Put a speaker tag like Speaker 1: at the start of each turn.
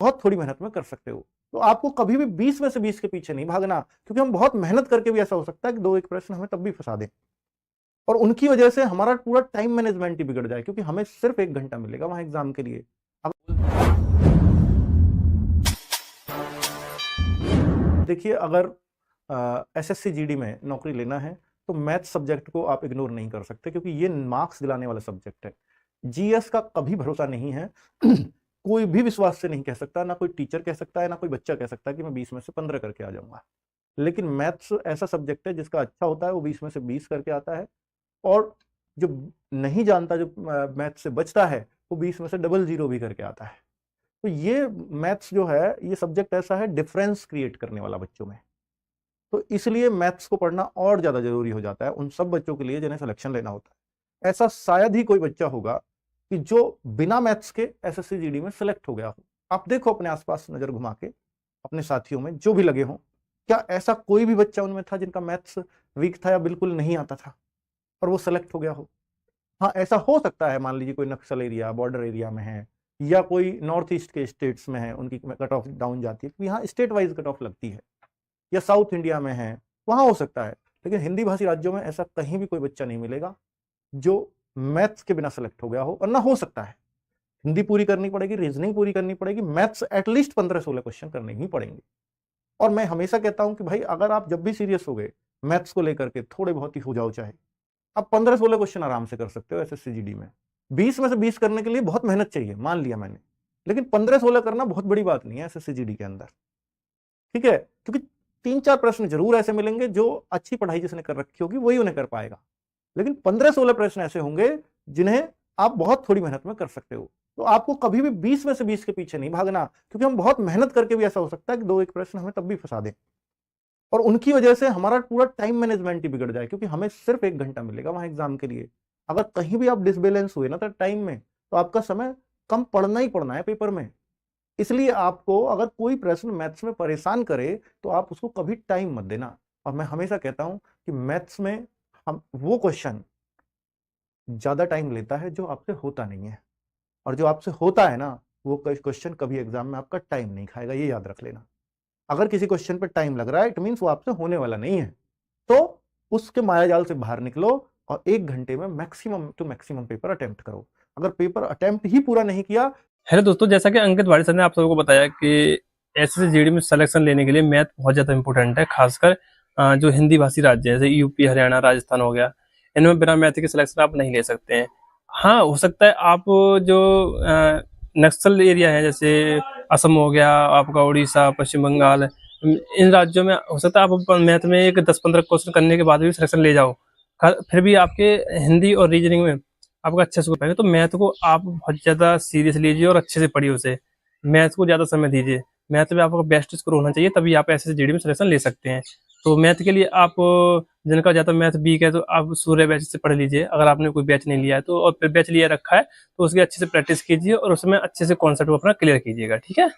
Speaker 1: बहुत थोड़ी मेहनत में कर सकते हो। तो आपको कभी भी 20 में से 20 के पीछे नहीं भागना, क्योंकि हम बहुत मेहनत करके भी ऐसा हो सकता है कि 2-1 प्रश्न हमें तब भी फंसा दें और उनकी वजह से हमारा पूरा टाइम मैनेजमेंट ही बिगड़ जाए, क्योंकि हमें सिर्फ 1 घंटा मिलेगा वहां एग्जाम के लिए। देखिए, अगर एसएससी जीडी में नौकरी लेना है तो मैथ सब्जेक्ट को आप इग्नोर नहीं कर सकते, क्योंकि ये मार्क्स दिलाने वाला सब्जेक्ट है। जीएस का कभी भरोसा नहीं है। कोई भी विश्वास से नहीं कह सकता, ना कोई टीचर कह सकता है, ना कोई बच्चा कह सकता है कि मैं 20 में से 15 करके आ जाऊंगा। लेकिन मैथ्स ऐसा सब्जेक्ट है जिसका अच्छा होता है वो 20 में से 20 करके आता है, और जो नहीं जानता, जो मैथ से बचता है, वो 20 में से डबल जीरो भी करके आता है। तो ये मैथ्स जो है, ये सब्जेक्ट ऐसा है डिफरेंस क्रिएट करने वाला बच्चों में। तो इसलिए मैथ्स को पढ़ना और ज्यादा जरूरी हो जाता है उन सब बच्चों के लिए जिन्हें सिलेक्शन लेना होता है। ऐसा शायद ही कोई बच्चा होगा कि जो बिना मैथ्स के एसएससी जीडी में सिलेक्ट हो गया हो। आप देखो अपने आसपास नजर घुमा के, अपने साथियों में जो भी लगे हों, क्या ऐसा कोई भी बच्चा उनमें था जिनका मैथ्स वीक था या बिल्कुल नहीं आता था और वो सेलेक्ट हो गया हो? हाँ, ऐसा हो सकता है। मान लीजिए कोई नक्सल एरिया, बॉर्डर एरिया में है, या कोई नॉर्थ ईस्ट के स्टेट्स में है, उनकी कट ऑफ डाउन जाती है, क्योंकि यहाँ स्टेट वाइज कट ऑफ लगती है, या साउथ इंडिया में है, वहां हो सकता है। लेकिन हिंदी भाषी राज्यों में ऐसा कहीं भी कोई बच्चा नहीं मिलेगा जो मैथ्स के बिना सेलेक्ट हो गया हो, और ना हो सकता है। हिंदी पूरी करनी पड़ेगी, रीजनिंग पूरी करनी पड़ेगी, मैथ्स एटलीस्ट 15-16 क्वेश्चन करने ही पड़ेंगे। और मैं हमेशा कहता हूं कि भाई, अगर आप जब भी सीरियस हो गए मैथ्स को लेकर के, थोड़े बहुत ही हो जाओ, चाहे आप 15-16 क्वेश्चन आराम से कर सकते हो एसएससी जीडी में। 20 में से 20 करने के लिए बहुत मेहनत चाहिए, मान लिया मैंने, लेकिन 15-16 करना बहुत बड़ी बात नहीं है एसएससी जीडी के अंदर, ठीक है? क्योंकि 3-4 प्रश्न जरूर ऐसे मिलेंगे जो अच्छी पढ़ाई जिसने कर रखी होगी वही उन्हें कर पाएगा, लेकिन 15-16 प्रश्न ऐसे होंगे जिन्हें आप बहुत थोड़ी मेहनत में कर सकते हो। तो आपको कभी भी 20 में से 20 के पीछे नहीं भागना, क्योंकि हम बहुत मेहनत करके भी ऐसा हो सकता है कि 2-1 प्रश्न हमें तब भी फंसा दें और उनकी वजह से हमारा पूरा टाइम मैनेजमेंट ही बिगड़ जाए, क्योंकि हमें सिर्फ 1 घंटा मिलेगा वहां एग्जाम के लिए। अगर कहीं भी आप डिसबैलेंस हुए ना तो टाइम में, तो आपका समय कम पढ़ना ही पढ़ना है पेपर में। इसलिए आपको अगर कोई प्रश्न मैथ्स में परेशान करे तो आप उसको कभी टाइम मत देना। और मैं हमेशा कहता हूं कि मैथ्स में हम वो क्वेश्चन ज्यादा टाइम लेता है जो आपसे होता नहीं है, और जो आपसे होता है ना, वो क्वेश्चन कभी एग्जाम में आपका टाइम नहीं खाएगा, ये याद रख लेना। अगर किसी क्वेश्चन पे टाइम लग रहा है, इट मींस वो आपसे होने वाला नहीं है। तो उसके मायाजाल से बाहर निकलो और 1 घंटे में maximum to maximum paper attempt करो। अगर पेपर अटेम्प्ट ही पूरा नहीं किया।
Speaker 2: हेलो दोस्तों, जैसा कि अंकित वाड़ी सर ने आप सबको बताया कि एसएससी जीडी में सिलेक्शन लेने के लिए मैथ बहुत ज़्यादा इंपॉर्टेंट है, खासकर जो हिंदी भाषी राज्य है जैसे यूपी, हरियाणा, राजस्थान हो गया, इनमें बिना मैथ के सिलेक्शन आप नहीं ले सकते हैं। हाँ, हो सकता है आप जो नक्सल एरिया है जैसे असम हो गया, आपका उड़ीसा, पश्चिम बंगाल, इन राज्यों में हो सकता है आप मैथ में एक 10-15 क्वेश्चन करने के बाद भी सिलेक्शन ले जाओ, फिर भी आपके हिंदी और रीजनिंग में आपका अच्छा स्कोर पाएगा। तो मैथ को आप बहुत ज़्यादा सीरियस लीजिए और अच्छे से पढ़िए उसे, मैथ को ज़्यादा समय दीजिए। मैथ में आपका बेस्ट स्कोर होना चाहिए, तभी आप एसएससी जीडी में सिलेक्शन ले सकते हैं। तो मैथ के लिए आप, जिनका ज़्यादा मैथ वीक है, तो आप सूर्य बैच से पढ़ लीजिए। अगर आपने कोई बैच नहीं लिया है तो, और बैच लिया रखा है तो उसकी अच्छे से प्रैक्टिस कीजिए और उसमें अच्छे से कॉन्सेप्ट को अपना क्लियर कीजिएगा, ठीक है।